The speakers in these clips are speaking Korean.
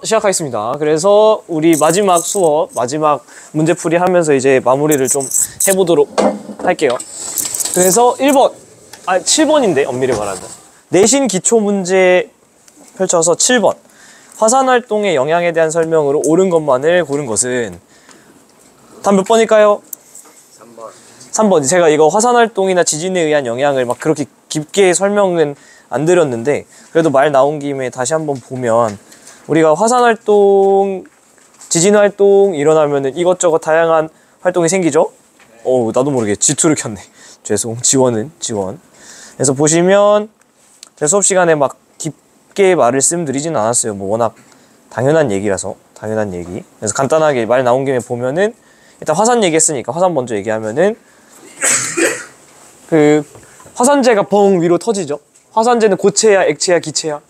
시작하겠습니다. 그래서 우리 마지막 수업, 마지막 문제풀이 하면서 이제 마무리를 좀 해보도록 할게요. 그래서 1번, 7번인데 엄밀히 말하면 내신 기초 문제 펼쳐서 7번 화산활동의 영향에 대한 설명으로 옳은 것만을 고른 것은 답 몇 번일까요? 3번. 제가 이거 화산활동이나 지진에 의한 영향을 막 그렇게 깊게 설명은 안 드렸는데 그래도 말 나온 김에 다시 한번 보면 우리가 화산활동, 지진활동 일어나면은 이것저것 다양한 활동이 생기죠? 나도 모르게 G2를 켰네. 죄송. 지원. 그래서 보시면 제 수업 시간에 막 깊게 말씀드리진 않았어요. 뭐 워낙 당연한 얘기라서. 당연한 얘기. 그래서 간단하게 말 나온 김에 보면은 일단 화산 얘기했으니까 화산 먼저 얘기하면은 그 화산재가 벙 위로 터지죠. 화산재는 고체야, 액체야, 기체야?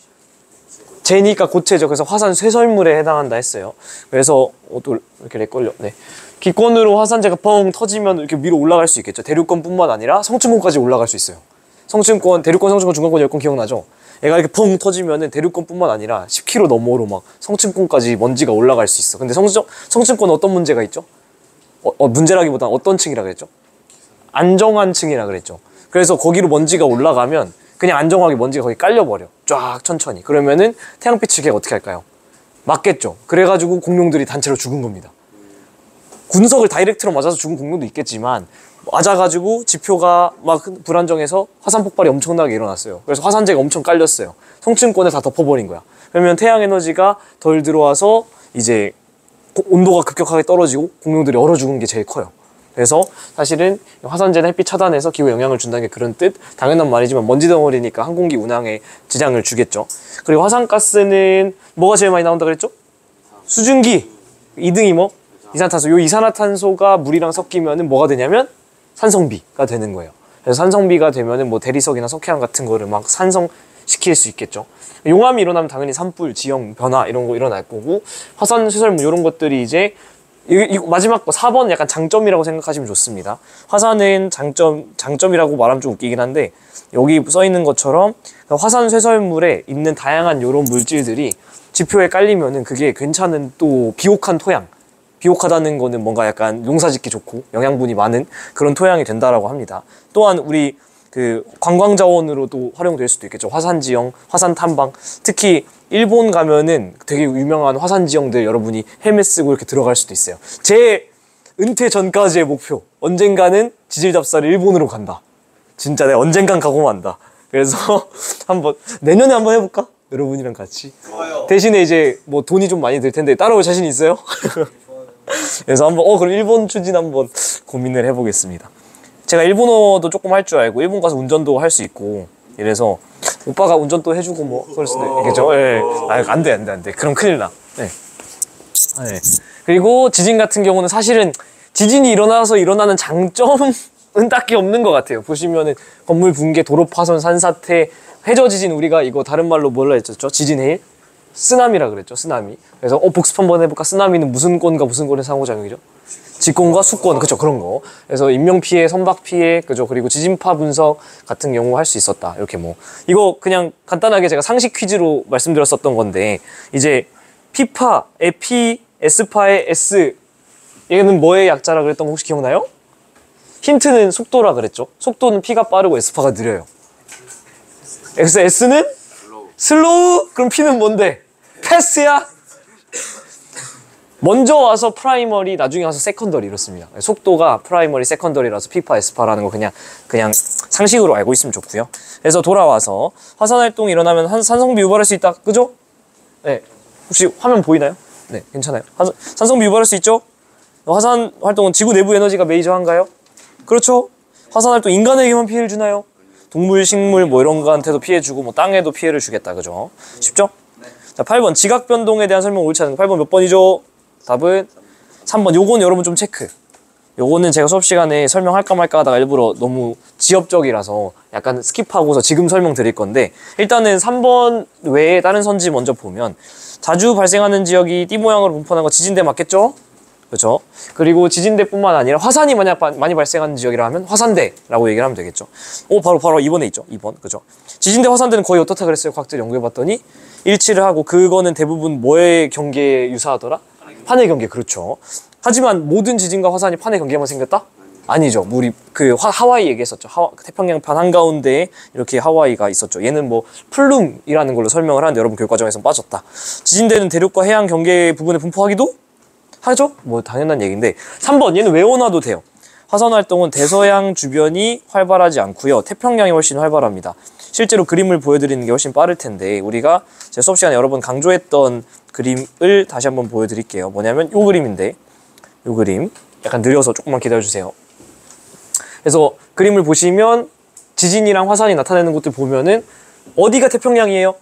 재니까 고체죠. 그래서 화산 쇄설물에 해당한다 했어요. 그래서 또 이렇게 렉 걸려. 네. 기권으로 화산재가 뻥 터지면 이렇게 위로 올라갈 수 있겠죠. 대륙권뿐만 아니라 성층권까지 올라갈 수 있어요. 성층권, 대륙권, 성층권, 중간권, 열권 기억나죠? 얘가 이렇게 펑 터지면은 대륙권뿐만 아니라 10km 너머로 막 성층권까지 먼지가 올라갈 수 있어. 근데 성층권은 어떤 문제가 있죠? 문제라기보다는 어떤 층이라 그랬죠? 안정한 층이라 그랬죠. 그래서 거기로 먼지가 올라가면 그냥 안정하게 먼지가 거기 깔려버려. 쫙 천천히. 그러면은 태양빛을 걔가 어떻게 할까요? 맞겠죠. 그래가지고 공룡들이 단체로 죽은 겁니다. 군석을 다이렉트로 맞아서 죽은 공룡도 있겠지만 맞아가지고 지표가 막 불안정해서 화산 폭발이 엄청나게 일어났어요. 그래서 화산재가 엄청 깔렸어요. 성층권을 다 덮어버린 거야. 그러면 태양 에너지가 덜 들어와서 이제 온도가 급격하게 떨어지고 공룡들이 얼어 죽은 게 제일 커요. 그래서 사실은 화산재는 햇빛 차단해서 기후에 영향을 준다는 게 그런 뜻. 당연한 말이지만 먼지 덩어리니까 항공기 운항에 지장을 주겠죠. 그리고 화산가스는 뭐가 제일 많이 나온다 그랬죠? 수증기. 2등이 뭐? 이산화탄소. 요 이산화탄소가 물이랑 섞이면은 뭐가 되냐면 산성비가 되는 거예요. 그래서 산성비가 되면은 뭐 대리석이나 석회암 같은 거를 막 산성시킬 수 있겠죠. 용암이 일어나면 당연히 산불, 지형 변화 이런 거 일어날 거고 화산 쇄설물 이런 것들이 이제 마지막 거 4번 약간 장점이라고 생각하시면 좋습니다. 화산은 장점이라고 말하면 좀 웃기긴 한데 여기 써 있는 것처럼 화산 쇄설물에 있는 다양한 요런 물질들이 지표에 깔리면은 그게 괜찮은 또 비옥한 토양, 비옥하다는 거는 뭔가 약간 농사짓기 좋고 영양분이 많은 그런 토양이 된다라고 합니다. 또한 우리 그 관광자원으로도 활용될 수도 있겠죠. 화산지형, 화산탐방. 특히 일본 가면은 되게 유명한 화산지형들 여러분이 헬멧 쓰고 이렇게 들어갈 수도 있어요. 제 은퇴 전까지의 목표. 언젠가는 지질잡사를 일본으로 간다. 진짜 내가 언젠간 가고 만다. 그래서 한번 내년에 한번 해볼까? 여러분이랑 같이. 좋아요. 대신에 이제 뭐 돈이 좀 많이 들 텐데 따라올 자신 있어요? 그래서 한번 그럼 일본 추진 한번 고민을 해보겠습니다. 제가 일본어도 조금 할 줄 알고 일본 가서 운전도 할 수 있고 이래서 오빠가 운전도 해주고 뭐 그럴 수도 있겠죠. 예. 안 돼. 그럼 큰일 나. 네. 네. 그리고 지진 같은 경우는 사실은 지진이 일어나서 일어나는 장점은 딱히 없는 것 같아요. 보시면은 건물 붕괴, 도로 파손, 산사태, 해저 지진 우리가 이거 다른 말로 뭘로 했었죠? 지진 해일? 쓰나미라 그랬죠. 쓰나미. 그래서 복습 한번 해볼까? 쓰나미는 무슨 권과 무슨 권의 상호작용이죠? 직권과 수권, 그쵸, 그런 거. 그래서 인명피해, 선박피해, 그죠, 그리고 지진파 분석 같은 경우 할 수 있었다. 이렇게 뭐. 이거 그냥 간단하게 제가 상식 퀴즈로 말씀드렸었던 건데, 이제 피파, 에피, S파의 S, 얘는 뭐의 약자라 그랬던 거 혹시 기억나요? 힌트는 속도라 그랬죠. 속도는 P가 빠르고 S파가 느려요. 그래서 S는? 슬로우? 그럼 P는 뭔데? 패스야? 먼저 와서 프라이머리, 나중에 와서 세컨더리 이렇습니다. 속도가 프라이머리, 세컨더리라서 피파, 에스파라는 거 그냥 상식으로 알고 있으면 좋고요. 그래서 돌아와서 화산활동이 일어나면 산성비 유발할 수 있다. 그죠? 네. 혹시 화면 보이나요? 네, 괜찮아요. 산성비 유발할 수 있죠? 화산활동은 지구 내부 에너지가 메이저한가요? 그렇죠? 화산활동 인간에게만 피해를 주나요? 동물, 식물 뭐 이런 거한테도 피해 주고 뭐 땅에도 피해를 주겠다. 그죠? 쉽죠? 자, 8번 지각변동에 대한 설명 옳지 않은 거. 8번 몇 번이죠? 답은 3번. 요건 여러분 좀 체크. 요거는 제가 수업 시간에 설명할까 말까 하다가 일부러 너무 지엽적이라서 약간 스킵하고서 지금 설명드릴 건데 일단은 3번 외에 다른 선지 먼저 보면 자주 발생하는 지역이 띠 모양으로 분포하는 거 지진대 맞겠죠? 그렇죠? 그리고 지진대뿐만 아니라 화산이 만약 많이 발생하는 지역이라 하면 화산대라고 얘기를 하면 되겠죠. 바로 2번에 있죠. 2번. 그죠? 지진대 화산대는 거의 어떻다 그랬어요? 과학자들 연구해봤더니 일치를 하고 그거는 대부분 뭐의 경계에 유사하더라? 판의 경계, 그렇죠. 하지만 모든 지진과 화산이 판의 경계만 생겼다? 아니죠. 우리 그 하와이 얘기했었죠. 태평양판 한가운데에 이렇게 하와이가 있었죠. 얘는 뭐 플룸이라는 걸로 설명을 하는데 여러분 교육과정에서 빠졌다. 지진대는 대륙과 해양 경계 부분에 분포하기도 하죠? 뭐 당연한 얘기인데 3번 얘는 외워놔도 돼요. 화산 활동은 대서양 주변이 활발하지 않고요. 태평양이 훨씬 활발합니다. 실제로 그림을 보여드리는 게 훨씬 빠를 텐데 우리가 제 수업 시간에 여러 번 강조했던 그림을 다시 한번 보여드릴게요. 뭐냐면 요 그림인데 요 그림 약간 느려서 조금만 기다려주세요. 그래서 그림을 보시면 지진이랑 화산이 나타내는 것들 보면은 어디가 태평양이에요?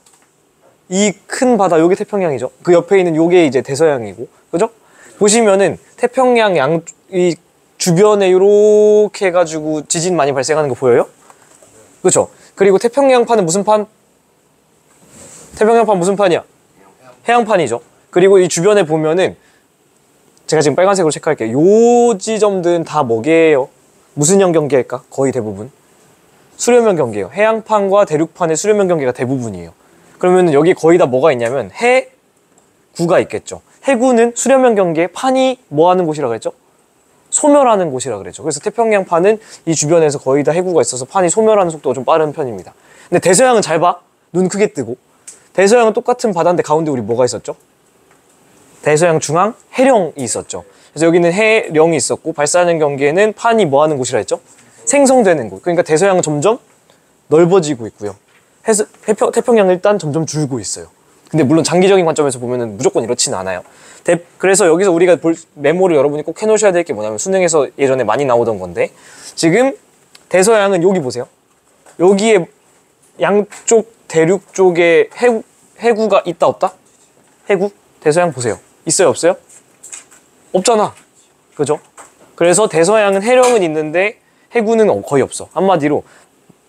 이 큰 바다 요게 태평양이죠. 그 옆에 있는 요게 이제 대서양이고, 그죠? 보시면은 태평양 이 주변에 이렇게 해가지고 지진 많이 발생하는 거 보여요? 그렇죠? 그리고 태평양판은 무슨 판? 태평양판 무슨 판이야? 해양판이죠. 그리고 이 주변에 보면은 제가 지금 빨간색으로 체크할게요. 요 지점들은 다 뭐게요? 무슨 형 경계일까? 거의 대부분 수렴형 경계예요. 해양판과 대륙판의 수렴형 경계가 대부분이에요. 그러면 여기 거의 다 뭐가 있냐면 해구가 있겠죠. 해구는 수렴형 경계, 판이 뭐 하는 곳이라고 했죠? 소멸하는 곳이라 그랬죠. 그래서 태평양판은 이 주변에서 거의 다 해구가 있어서 판이 소멸하는 속도가 좀 빠른 편입니다. 근데 대서양은 잘 봐. 눈 크게 뜨고. 대서양은 똑같은 바다인데 가운데 우리 뭐가 있었죠? 대서양 중앙 해령이 있었죠. 그래서 여기는 해령이 있었고 발사하는 경계에는 판이 뭐 하는 곳이라 했죠? 생성되는 곳. 그러니까 대서양은 점점 넓어지고 있고요. 태평양은 일단 점점 줄고 있어요. 근데 물론 장기적인 관점에서 보면은 무조건 이렇지는 않아요. 그래서 여기서 우리가 메모를 여러분이 꼭 해놓으셔야 될 게 뭐냐면 수능에서 예전에 많이 나오던 건데 지금 대서양은 여기 보세요. 여기에 양쪽 대륙 쪽에 해구가 있다 없다? 해구? 대서양 보세요. 있어요 없어요? 없잖아. 그죠? 그래서 대서양은 해령은 있는데 해구는 거의 없어. 한마디로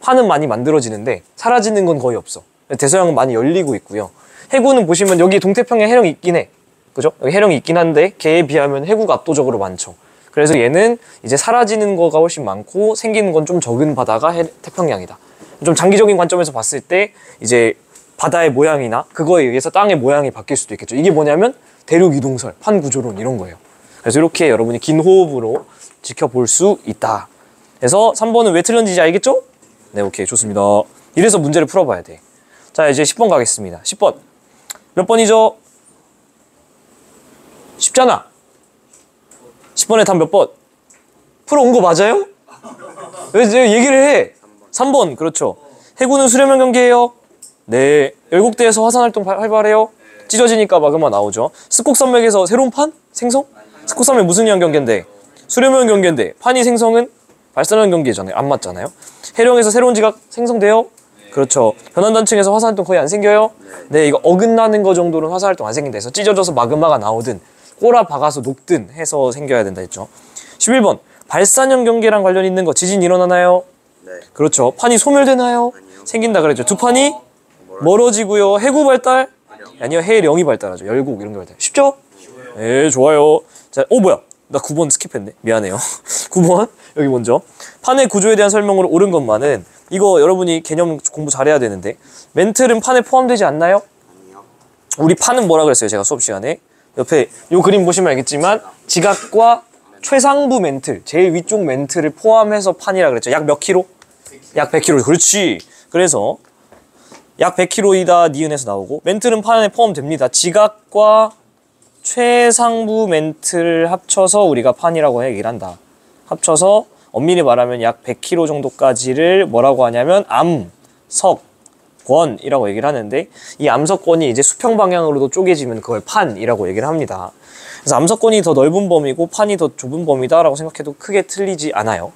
판은 많이 만들어지는데 사라지는 건 거의 없어. 대서양은 많이 열리고 있고요. 해구는 보시면 여기 동태평양 해령이 있긴 해. 그죠? 여기 해령이 있긴 한데 걔에 비하면 해구가 압도적으로 많죠. 그래서 얘는 이제 사라지는 거가 훨씬 많고 생기는 건 좀 적은 바다가 태평양이다. 좀 장기적인 관점에서 봤을 때 이제 바다의 모양이나 그거에 의해서 땅의 모양이 바뀔 수도 있겠죠. 이게 뭐냐면 대륙 이동설, 판 구조론 이런 거예요. 그래서 이렇게 여러분이 긴 호흡으로 지켜볼 수 있다. 그래서 3번은 왜 틀렸는지 알겠죠? 네, 오케이, 좋습니다. 이래서 문제를 풀어봐야 돼. 자, 이제 10번 가겠습니다. 10번. 몇 번이죠? 쉽잖아. 10번에 답 몇 번? 풀어온 거 맞아요? 왜 얘기를 해? 3번, 그렇죠. 해구는 수렴형 경계예요. 네. 열곡대에서 화산활동 활발해요. 찢어지니까 마그마 나오죠. 스콕산맥에서 새로운 판? 생성? 스콕산맥 무슨 형 경계인데? 수렴형 경계인데 판이 생성은 발산형 경계잖아요. 안 맞잖아요. 해령에서 새로운 지각 생성돼요? 그렇죠. 변환단층에서 화산활동 거의 안 생겨요? 네, 이거 어긋나는 거 정도는 화산활동 안 생긴다 해서 찢어져서 마그마가 나오든 꼬라 박아서 녹든 해서 생겨야 된다 했죠. 11번. 발산형 경계랑 관련 있는 거 지진 일어나나요? 네. 그렇죠. 판이 소멸되나요? 아니요. 생긴다 그랬죠. 두 판이 멀어지고요. 해구 발달? 아니요. 해령이 발달하죠. 열곡 이런 게 발달. 쉽죠? 네, 좋아요. 자, 뭐야? 나 9번 스킵했네. 미안해요. 9번 여기 먼저 판의 구조에 대한 설명으로 옳은 것만은 이거 여러분이 개념 공부 잘해야 되는데 멘틀은 판에 포함되지 않나요? 아니요. 우리 판은 뭐라 그랬어요? 제가 수업 시간에 옆에 요 그림 보시면 알겠지만 지각과 최상부 멘틀, 제일 위쪽 멘틀을 포함해서 판이라 그랬죠. 약 몇 킬로? 약 100kg. 그렇지. 그래서 약 100kg이다 니은에서 나오고 멘틀은 판에 포함됩니다. 지각과 최상부 멘틀을 합쳐서 우리가 판이라고 얘기를 한다. 합쳐서 엄밀히 말하면 약 100kg 정도까지를 뭐라고 하냐면 암석권이라고 얘기를 하는데 이 암석권이 이제 수평 방향으로도 쪼개지면 그걸 판이라고 얘기를 합니다. 그래서 암석권이 더 넓은 범위고 판이 더 좁은 범위다라고 생각해도 크게 틀리지 않아요.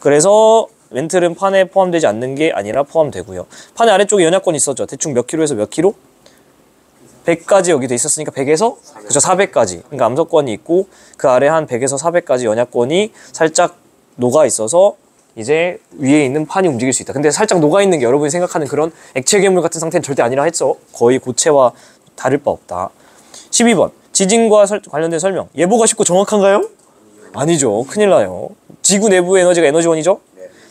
그래서 멘틀은 판에 포함되지 않는 게 아니라 포함되고요. 판의 아래쪽에 연약권이 있었죠. 대충 몇 킬로에서 몇 킬로? 100까지 여기 돼 있었으니까 100에서 그렇죠 400까지. 그러니까 암석권이 있고 그 아래 한 100에서 400까지 연약권이 살짝 녹아 있어서 이제 위에 있는 판이 움직일 수 있다. 근데 살짝 녹아 있는 게 여러분이 생각하는 그런 액체 괴물 같은 상태는 절대 아니라 했죠. 거의 고체와 다를 바 없다. 12번. 지진과 관련된 설명. 예보가 쉽고 정확한가요? 아니죠. 큰일 나요. 지구 내부의 에너지가 에너지원이죠?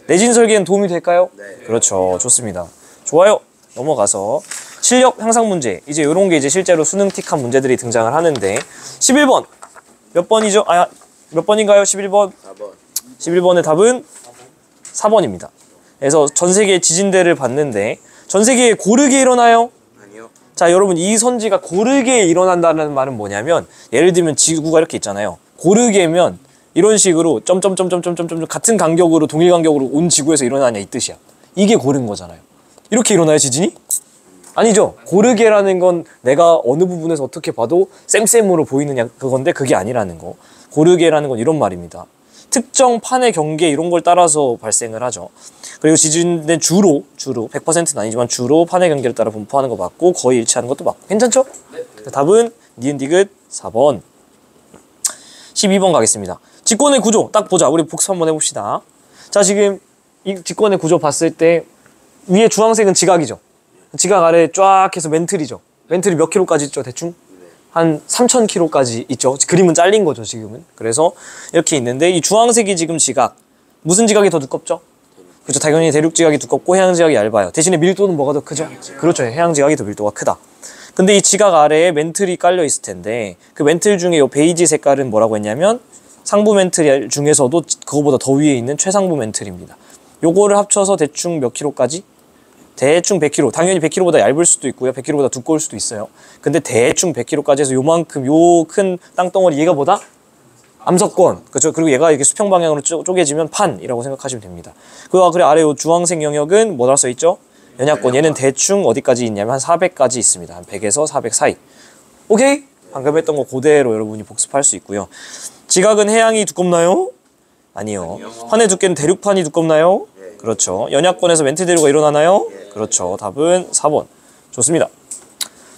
내진 설계엔 도움이 될까요? 그렇죠. 좋습니다. 좋아요. 넘어가서 실력 향상 문제. 이제 요런 게 이제 실제로 수능 틱한 문제들이 등장을 하는데 11번. 몇 번이죠? 몇 번인가요? 11번. 4번. 11번의 답은 4번입니다. 그래서 전 세계 지진대를 봤는데 전 세계에 고르게 일어나요? 아니요. 자, 여러분 이 선지가 고르게 일어난다는 말은 뭐냐면 예를 들면 지구가 이렇게 있잖아요. 고르게면 이런 식으로 점점점점점점 같은 간격으로 동일 간격으로 온 지구에서 일어나냐 이 뜻이야. 이게 고른 거잖아요. 이렇게 일어나요, 지진이? 아니죠. 고르게라는 건 내가 어느 부분에서 어떻게 봐도 쌤쌤으로 보이느냐 그건데 그게 아니라는 거. 고르게라는 건 이런 말입니다. 특정 판의 경계 이런 걸 따라서 발생을 하죠. 그리고 지진은 주로 100%는 아니지만 주로 판의 경계를 따라 분포하는 거 맞고 거의 일치하는 것도 맞고 괜찮죠? 네. 답은 니은디귿 4번. 12번 가겠습니다. 직권의 구조 딱 보자. 우리 복습 한번 해봅시다. 자, 지금 이 직권의 구조 봤을 때 위에 주황색은 지각이죠. 지각 아래 쫙 해서 멘틀이죠. 멘틀이 몇 킬로까지 있죠, 대충? 한 3,000km까지 있죠. 그림은 잘린 거죠, 지금은. 그래서 이렇게 있는데 이 주황색이 지금 지각. 무슨 지각이 더 두껍죠? 그렇죠. 당연히 대륙 지각이 두껍고 해양 지각이 얇아요. 대신에 밀도는 뭐가 더 크죠? 그렇죠. 해양 지각이 더 밀도가 크다. 근데 이 지각 아래에 멘틀이 깔려 있을 텐데 그 멘틀 중에 이 베이지 색깔은 뭐라고 했냐면 상부 멘틀 중에서도 그거보다 더 위에 있는 최상부 멘틀입니다. 요거를 합쳐서 대충 몇 킬로까지? 대충 100km. 당연히 100km보다 얇을 수도 있고요. 100km보다 두꺼울 수도 있어요. 근데 대충 100km까지 해서 요만큼 요 큰 땅덩어리 얘가 뭐다? 암석권. 그렇죠. 그리고 얘가 이렇게 수평 방향으로 쪼개지면 판이라고 생각하시면 됩니다. 그래 아래 요 주황색 영역은 뭐라 써 있죠? 연약권. 얘는 대충 어디까지 있냐면 한 400까지 있습니다. 한 100에서 400 사이. 오케이? 방금 했던 거 그대로 여러분이 복습할 수 있고요. 지각은 해양이 두껍나요? 아니요. 판의 두께는 대륙판이 두껍나요? 그렇죠. 연약권에서 멘틀 대류가 일어나나요? 그렇죠. 답은 4번. 좋습니다.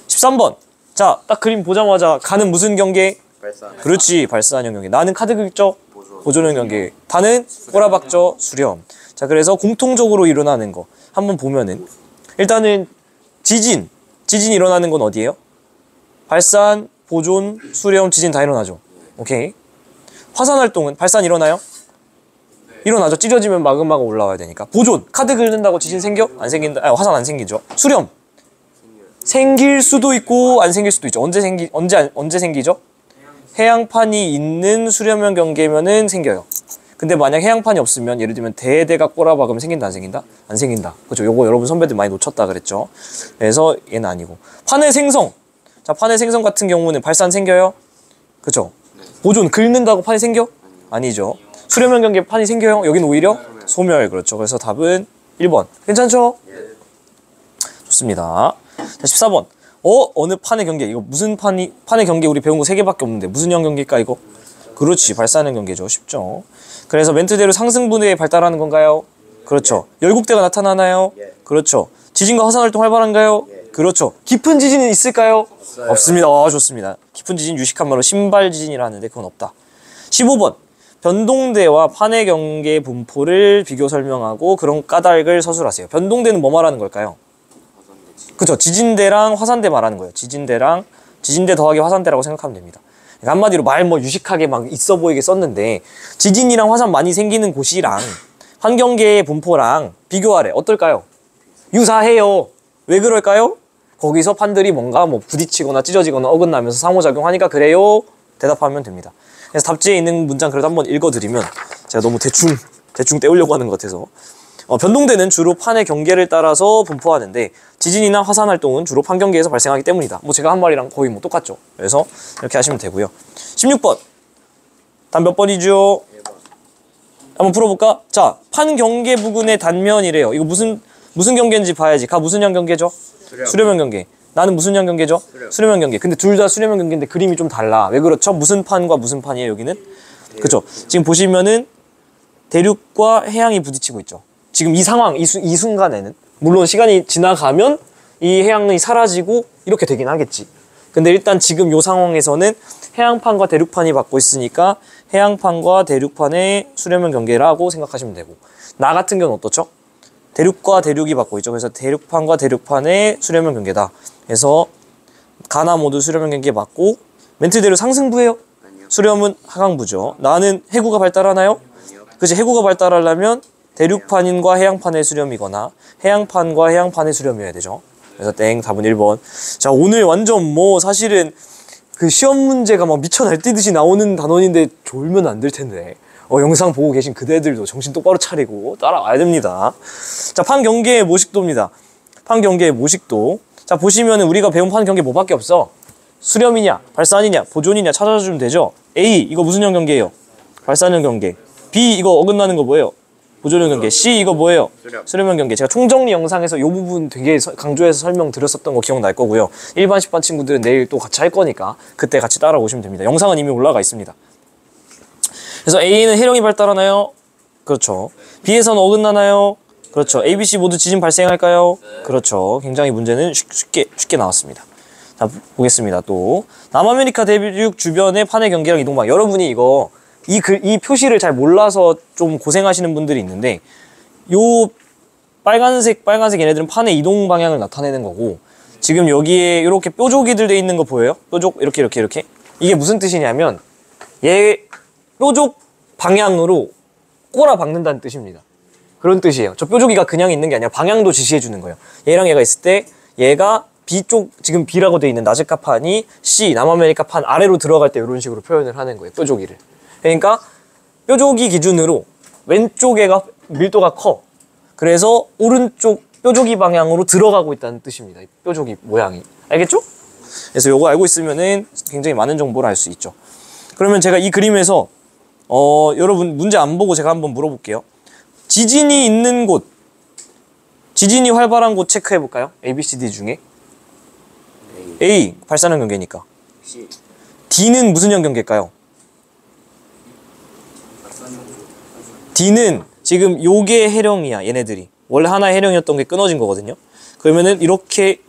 13번. 자, 딱 그림 보자마자 가는 무슨 경계? 발산. 그렇지. 발산형 경계. 나는 카드 긁죠? 보존형 경계. 다는 꼬라박죠? 수렴. 자, 그래서 공통적으로 일어나는 거 한번 보면은 일단은 지진이 일어나는 건 어디예요? 발산, 보존, 수렴, 지진 다 일어나죠. 오케이. 화산 활동은 발산 일어나요? 일어나죠. 찢어지면 마그마가 올라와야 되니까. 보존. 카드 긁는다고 지진 생겨? 안 생긴다. 화산 안 생기죠. 수렴. 생길 수도 있고 안 생길 수도 있죠. 언제 생기죠? 해양판이 있는 수렴형 경계면은 생겨요. 근데 만약 해양판이 없으면 예를 들면 대대가 꼬라박으면 생긴다 안 생긴다? 안 생긴다. 그렇죠. 요거 여러분 선배들 많이 놓쳤다 그랬죠. 그래서 얘는 아니고. 판의 생성. 자, 판의 생성 같은 경우는 발산 생겨요? 그렇죠. 보존 긁는다고 판이 생겨? 아니죠. 수렴형 경계 판이 생겨요? 여기는 오히려 소멸. 그렇죠. 그래서 답은 1번. 괜찮죠? 좋습니다. 자, 14번. 어느 판의 경계? 이거 무슨 판의 경계 우리 배운 거 3개밖에 없는데 무슨 형 경계일까 이거? 그렇지. 발산형 경계죠. 쉽죠. 그래서 멘트대로 상승분해에 발달하는 건가요? 그렇죠. 열국대가 나타나나요? 그렇죠. 지진과 화산 활동 활발한가요? 그렇죠. 깊은 지진은 있을까요? 없습니다. 좋습니다. 깊은 지진 유식한 말로 신발 지진이라 하는데 그건 없다. 15번. 변동대와 판의 경계 분포를 비교 설명하고 그런 까닭을 서술하세요. 변동대는 뭐 말하는 걸까요? 그쵸. 지진대랑 화산대 말하는 거예요. 지진대 더하기 화산대라고 생각하면 됩니다. 그러니까 한마디로 말 유식하게 막 있어 보이게 썼는데 지진이랑 화산 많이 생기는 곳이랑 환경계의 분포랑 비교하래. 어떨까요? 유사해요. 왜 그럴까요? 거기서 판들이 뭔가 부딪히거나 찢어지거나 어긋나면서 상호작용하니까 그래요. 대답하면 됩니다. 그래서 답지에 있는 문장 그래도 한번 읽어드리면 제가 너무 대충 떼우려고 하는 것 같아서 변동대는 주로 판의 경계를 따라서 분포하는데 지진이나 화산 활동은 주로 판 경계에서 발생하기 때문이다. 제가 한 말이랑 거의 똑같죠. 그래서 이렇게 하시면 되고요. 16번. 답 몇 번이죠? 1번. 한번 풀어볼까? 자, 판 경계 부근의 단면이래요. 이거 무슨 경계인지 봐야지. 무슨 형 경계죠? 수렴형 경계. 나는 무슨 형 경계죠? 수렴형 경계. 근데 둘 다 수렴형 경계인데 그림이 좀 달라. 왜 그렇죠? 무슨 판과 무슨 판이에요, 여기는? 그쵸? 지금 보시면은 대륙과 해양이 부딪히고 있죠. 지금 이 상황, 이 순간에는 물론 시간이 지나가면 이 해양이 사라지고 이렇게 되긴 하겠지. 근데 일단 지금 이 상황에서는 해양판과 대륙판이 받고 있으니까 해양판과 대륙판의 수렴형 경계라고 생각하시면 되고, 나 같은 경우는 어떻죠? 대륙과 대륙이 받고 있죠. 그래서 대륙판과 대륙판의 수렴형 경계다. 그래서 가나 모두 수렴형 경계 맞고, 멘트대로 상승부예요? 수렴은 하강부죠. 나는 해구가 발달하나요? 그치, 해구가 발달하려면 대륙판과 해양판의 수렴이거나 해양판과 해양판의 수렴이어야 되죠. 그래서 땡, 답은 1번. 자, 오늘 완전 뭐 사실은 그 시험 문제가 막 미쳐 날뛰듯이 나오는 단원인데 졸면 안 될 텐데. 영상 보고 계신 그대들도 정신 똑바로 차리고 따라와야 됩니다. 자, 판경계의 모식도입니다. 판경계의 모식도. 자, 보시면은 우리가 배운 판경계 뭐밖에 없어? 수렴이냐, 발산이냐, 보존이냐 찾아주면 되죠. A, 이거 무슨 형 경계예요? 발산형 경계. B, 이거 어긋나는 거 뭐예요? 보존형 경계. C, 이거 뭐예요? 수렴형 경계. 제가 총정리 영상에서 이 부분 되게 강조해서 설명드렸었던 거 기억날 거고요. 일반 10반 친구들은 내일 또 같이 할 거니까 그때 같이 따라오시면 됩니다. 영상은 이미 올라가 있습니다. 그래서 A는 해령이 발달하나요? 그렇죠. B에서는 어긋나나요? 그렇죠. A, B, C 모두 지진 발생할까요? 그렇죠. 굉장히 문제는 쉽게 나왔습니다. 자, 보겠습니다. 또 남아메리카 대륙 주변의 판의 경계랑 이동방. 여러분이 이거 이 표시를 잘 몰라서 좀 고생하시는 분들이 있는데, 요 빨간색 얘네들은 판의 이동 방향을 나타내는 거고, 지금 여기에 이렇게 뾰족이들 돼 있는 거 보여요? 뾰족 이렇게 이게 무슨 뜻이냐면 얘 뾰족 방향으로 꼬라 박는다는 뜻입니다. 그런 뜻이에요. 저 뾰족이가 그냥 있는 게 아니라 방향도 지시해 주는 거예요. 얘랑 얘가 있을 때 얘가 B쪽, 지금 B라고 돼 있는 나즈카 판이 C, 남아메리카 판 아래로 들어갈 때 이런 식으로 표현을 하는 거예요. 뾰족이를. 그러니까 뾰족이 기준으로 왼쪽에가 밀도가 커. 그래서 오른쪽 뾰족이 방향으로 들어가고 있다는 뜻입니다. 뾰족이 모양이. 알겠죠? 그래서 요거 알고 있으면은 굉장히 많은 정보를 알 수 있죠. 그러면 제가 이 그림에서 여러분 문제 안 보고 제가 한번 물어볼게요. 지진이 있는 곳, 지진이 활발한 곳 체크해 볼까요? A, B, C, D 중에 A, 발산형 경계니까. D는 무슨 형 경계일까요? D는 지금 요게 해령이야. 얘네들이 원래 하나의 해령이었던 게 끊어진 거거든요. 그러면은 이렇게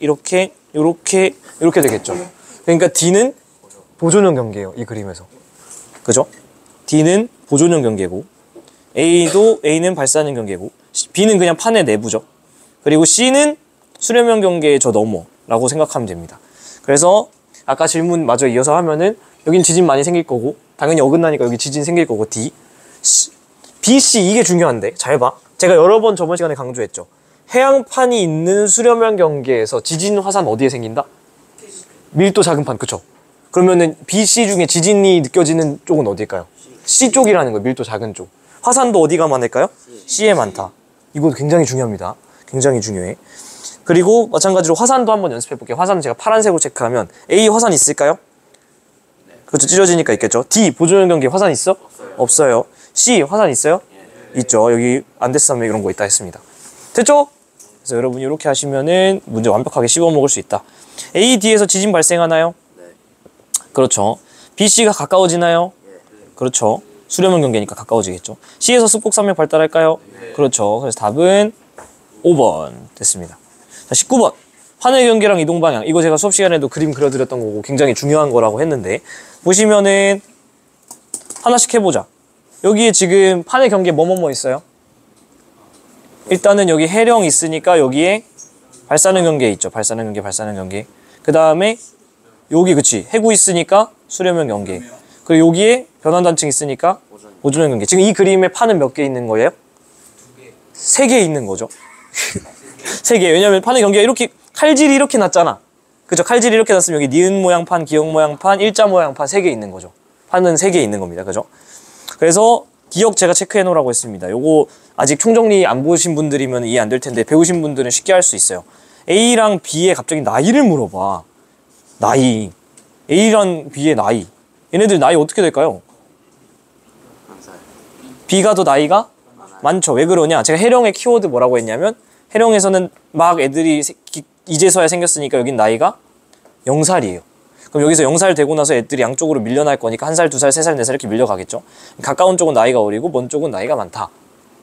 되겠죠. 그러니까 D는 보존형 경계예요. 이 그림에서. 그죠? D는 보존형 경계고, A는 발산형 경계고, B는 그냥 판의 내부죠. 그리고 C는 수렴형 경계의 저 너머라고 생각하면 됩니다. 그래서 아까 질문 마저 이어서 하면은 여긴 지진 많이 생길 거고, 당연히 어긋나니까 여기 지진 생길 거고, D, B, C 이게 중요한데 잘 봐. 제가 여러 번 저번 시간에 강조했죠. 해양판이 있는 수렴형 경계에서 지진 화산 어디에 생긴다? 밀도 작은 판, 그쵸? 그러면은 B, C 중에 지진이 느껴지는 쪽은 어딜까요? C 쪽이라는 거예요. 밀도 작은 쪽. 화산도 어디가 많을까요? C에 많다. 이거 굉장히 중요합니다. 굉장히 중요해. 그리고 마찬가지로 화산도 한번 연습해 볼게요. 화산은 제가 파란색으로 체크하면 A 화산 있을까요? 그렇죠. 찢어지니까 있겠죠. D 보존형 경계 화산 있어? 없어요. C 화산 있어요? 있죠. 여기 안데스산맥 이런 거 있다 했습니다. 됐죠? 그래서 여러분이 이렇게 하시면은 문제 완벽하게 씹어 먹을 수 있다. A, D에서 지진 발생하나요? 그렇죠. B, C가 가까워지나요? 그렇죠. 수렴형 경계니까 가까워지겠죠. C에서 습곡산맥 발달할까요? 그렇죠. 그래서 답은 5번 됐습니다. 자, 19번. 판의 경계랑 이동 방향. 이거 제가 수업 시간에도 그림 그려드렸던 거고 굉장히 중요한 거라고 했는데, 보시면은 하나씩 해보자. 여기에 지금 판의 경계 뭐뭐뭐 있어요? 일단은 여기 해령 있으니까 여기에 발산형 경계 있죠. 발산형 경계. 그 다음에 여기 그치. 해구 있으니까 수렴형 경계. 그리고 여기에 변환단층 있으니까 보존형 경계. 지금 이 그림에 판은 몇 개 있는 거예요? 3개 있는 거죠. 3개. 왜냐면 판의 경계가 이렇게 칼질이 이렇게 났잖아. 그죠? 칼질이 이렇게 났으면 여기 니은 모양 판, 기역 모양 판, 일자 모양 판 3개 있는 거죠. 판은 3개 있는 겁니다. 그죠? 그래서 기역 제가 체크해 놓으라고 했습니다. 요거 아직 총정리 안 보신 분들이면 이해 안 될 텐데 배우신 분들은 쉽게 할 수 있어요. A랑 B의 갑자기 나이를 물어봐. 나이. A랑 B의 나이. 얘네들 나이 어떻게 될까요? B가 더 나이가 많죠. 왜 그러냐? 제가 해령의 키워드 뭐라고 했냐면, 해령에서는 막 애들이 이제서야 생겼으니까 여긴 나이가 0살이에요. 그럼 여기서 0살 되고 나서 애들이 양쪽으로 밀려날 거니까 1살, 2살, 3살, 4살 이렇게 밀려가겠죠. 가까운 쪽은 나이가 어리고 먼 쪽은 나이가 많다.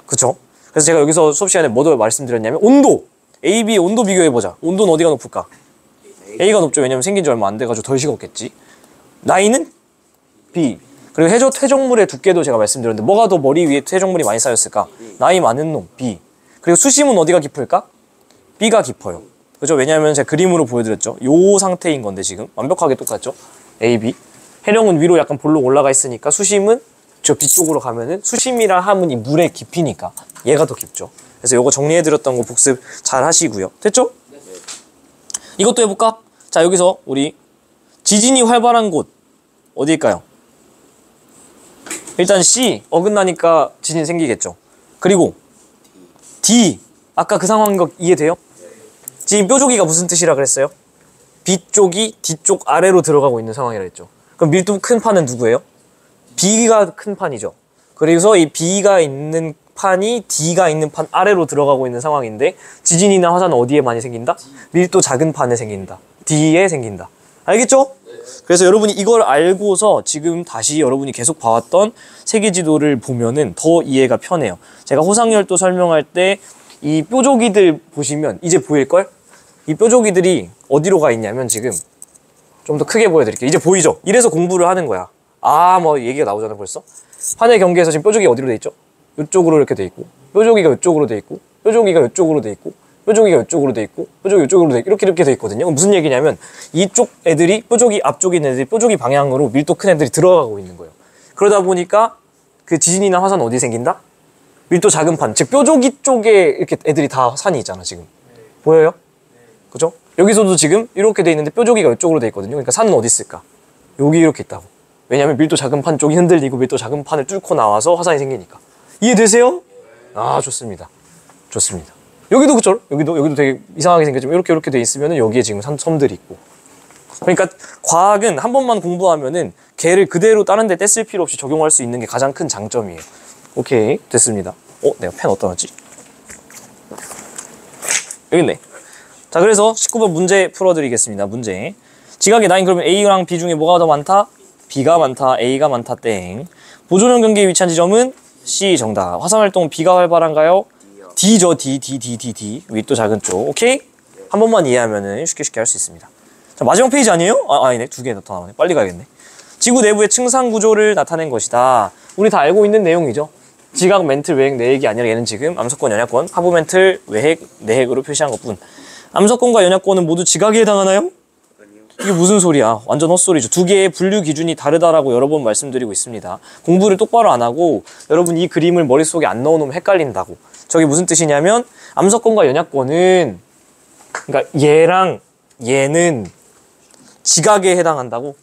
그쵸? 그래서 제가 여기서 수업 시간에 뭐도 말씀드렸냐면 온도! A, B 온도 비교해보자. 온도는 어디가 높을까? A가 높죠. 왜냐면 생긴 지 얼마 안 돼가지고 덜 식었겠지. 나이는 B. 그리고 퇴적물의 두께도 제가 말씀드렸는데 뭐가 더 머리 위에 퇴적물이 많이 쌓였을까? 나이 많은 놈 B. 그리고 수심은 어디가 깊을까? B가 깊어요. 그죠? 왜냐하면 제가 그림으로 보여드렸죠. 요 상태인 건데 지금 완벽하게 똑같죠? A, B. 해령은 위로 약간 볼록 올라가 있으니까 수심은 저 뒤쪽으로 가면은 수심이라 함은 이 물의 깊이니까 얘가 더 깊죠. 그래서 요거 정리해드렸던 거 복습 잘 하시고요. 됐죠? 이것도 해볼까? 자, 여기서 우리 지진이 활발한 곳 어디일까요? 일단 C 어긋나니까 지진 생기겠죠. 그리고 D 아까 그 상황인 거 이해돼요? 지금 뾰족이가 무슨 뜻이라 그랬어요? B쪽이 D쪽 아래로 들어가고 있는 상황이라 했죠. 그럼 밀도 큰 판은 누구예요? B가 큰 판이죠. 그래서 이 B가 있는 판이 D가 있는 판 아래로 들어가고 있는 상황인데 지진이나 화산은 어디에 많이 생긴다? 밀도 작은 판에 생긴다. D에 생긴다. 알겠죠? 그래서 여러분이 이걸 알고서 지금 다시 여러분이 계속 봐왔던 세계지도를 보면은 더 이해가 편해요. 제가 호상열도 설명할 때 이 뾰족이들 보시면 이제 보일걸? 이 뾰족이들이 어디로 가 있냐면 지금 좀 더 크게 보여드릴게요. 이제 보이죠? 이래서 공부를 하는 거야. 아, 뭐 얘기가 나오잖아요 벌써. 판의 경계에서 지금 뾰족이 어디로 돼 있죠? 이쪽으로 이렇게 돼 있고, 뾰족이가 이쪽으로 돼 있고, 뾰족이가 이쪽으로 돼 있고, 뾰족이가 이쪽으로 돼 있고, 뾰족이 이쪽으로 돼 있고, 이렇게 돼 있거든요. 무슨 얘기냐면 이쪽 애들이 뾰족이 앞쪽에 있는 애들이 뾰족이 방향으로 밀도 큰 애들이 들어가고 있는 거예요. 그러다 보니까 그 지진이나 화산 어디 생긴다? 밀도 작은 판, 즉 뾰족이 쪽에 이렇게 애들이 다 산이 있잖아 지금. 보여요? 그죠? 여기서도 지금 이렇게 돼 있는데 뾰족이가 이쪽으로 돼 있거든요. 그러니까 산은 어디 있을까? 여기 이렇게 있다고. 왜냐면 밀도 작은 판 쪽이 흔들리고 밀도 작은 판을 뚫고 나와서 화산이 생기니까. 이해되세요? 아, 좋습니다. 좋습니다. 여기도 그쵸? 여기도 되게 이상하게 생겼지만 이렇게 돼 있으면은 여기에 지금 섬들이 있고. 그러니까 과학은 한 번만 공부하면은 걔를 그대로 다른 데 떼쓸 필요 없이 적용할 수 있는 게 가장 큰 장점이에요. 오케이, 됐습니다. 내가 펜 어디다 놨지? 여기 있네. 자, 그래서 19번 문제 풀어드리겠습니다. 문제. 지각의 라인 그러면 A랑 B 중에 뭐가 더 많다? B가 많다, A가 많다, 땡. 보존형 경계에 위치한 지점은 C 정답. 화산활동 B가 활발한가요? D죠, D. 윗도 작은 쪽. 오케이? 한 번만 이해하면은 쉽게 할 수 있습니다. 자, 마지막 페이지 아니에요? 아니네. 두 개 더 나오네. 빨리 가야겠네. 지구 내부의 층상 구조를 나타낸 것이다. 우리 다 알고 있는 내용이죠. 지각, 멘틀, 외핵, 내핵이 아니라 얘는 지금 암석권, 연약권, 하부 멘틀, 외핵, 내핵으로 표시한 것뿐. 암석권과 연약권은 모두 지각에 해당하나요? 이게 무슨 소리야? 완전 헛소리죠. 두 개의 분류 기준이 다르다라고 여러 번 말씀드리고 있습니다. 공부를 똑바로 안 하고 여러분 이 그림을 머릿속에 안 넣어놓으면 헷갈린다고. 저게 무슨 뜻이냐면 암석권과 연약권은 그러니까 얘랑 얘는 지각에 해당한다고.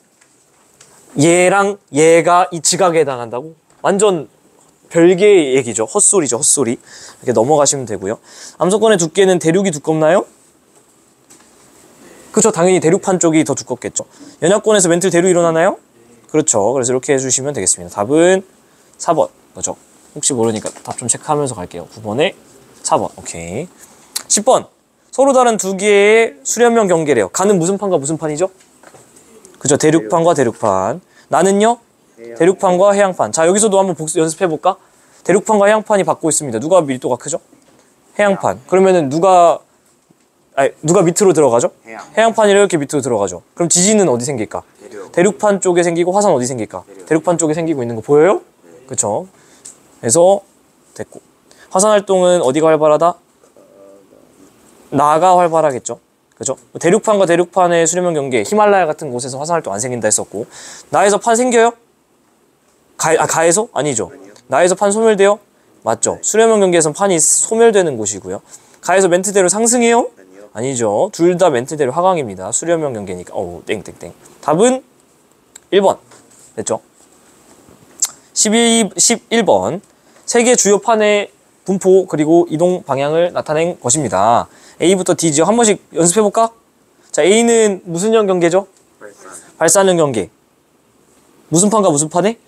얘랑 얘가 이 지각에 해당한다고. 완전 별개의 얘기죠. 헛소리죠, 헛소리. 이렇게 넘어가시면 되고요. 암석권의 두께는 대륙이 두껍나요? 그렇죠. 당연히 대륙판 쪽이 더 두껍겠죠. 연약권에서 멘틀 대륙 일어나나요? 그렇죠. 그래서 이렇게 해주시면 되겠습니다. 답은 4번. 그렇죠. 혹시 모르니까 답 좀 체크하면서 갈게요. 9번에 4번. 오케이. 10번. 서로 다른 두 개의 수렴형 경계래요. 가는 무슨 판과 무슨 판이죠? 그죠. 대륙판과 대륙판. 나는요? 대륙판과 해양판. 자, 여기서도 한번 연습해볼까? 대륙판과 해양판이 받고 있습니다. 누가 밀도가 크죠? 해양판. 그러면은 누가 밑으로 들어가죠? 해양판이 이렇게 밑으로 들어가죠. 그럼 지진은 어디 생길까? 대륙판 쪽에 생기고 화산 어디 생길까? 대륙판 쪽에 생기고 있는 거 보여요? 그쵸? 그래서 됐고. 화산 활동은 어디가 활발하다? 나가 활발하겠죠. 그죠? 대륙판과 대륙판의 수렴형 경계, 히말라야 같은 곳에서 화산 활동 안 생긴다 했었고, 나에서 판 생겨요? 가에서? 아니죠. 나에서 판 소멸돼요? 맞죠. 수렴형 경계에선 판이 소멸되는 곳이고요. 가에서 멘트대로 상승해요? 아니죠. 둘 다 멘트대로 하강입니다. 수렴형 경계니까. 땡땡땡. 답은 1번. 됐죠? 11번. 세계 주요 판의 분포 그리고 이동 방향을 나타낸 것입니다. A부터 D죠. 한 번씩 연습해볼까? 자, A는 무슨 형 경계죠? 발산형 경계. 무슨 판과 무슨 판에?